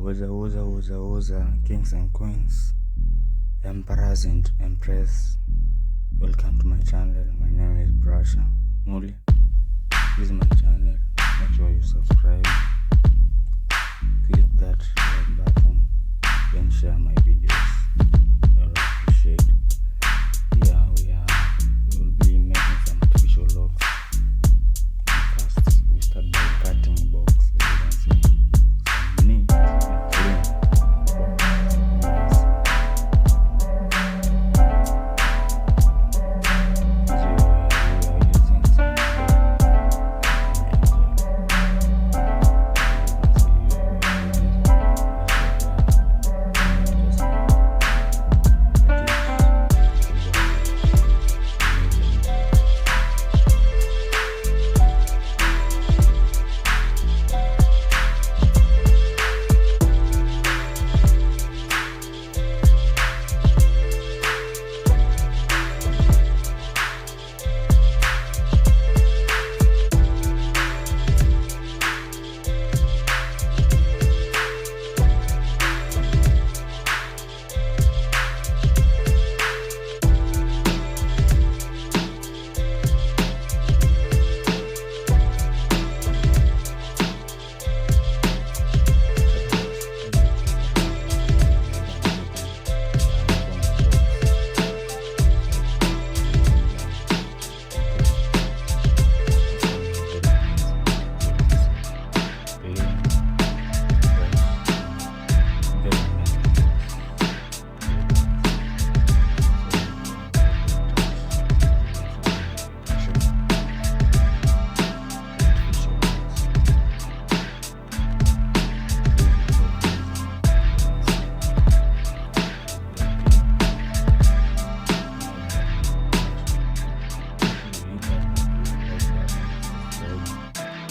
Woza, kings and queens, emperors and empress. Welcome to my channel. My name is Brasha. Muli. This is my channel. Make sure you subscribe. Click that like button. Then share my videos. I will appreciate. We will be making some artificial locks. First, we start by cutting box. As you can see, some neat and clean box.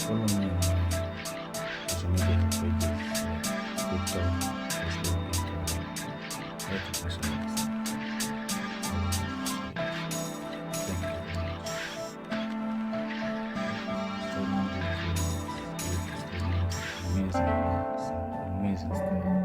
Follow me on my social media pages like TikTok, Facebook, Instagram. Thank you very much. Amazing, amazing style.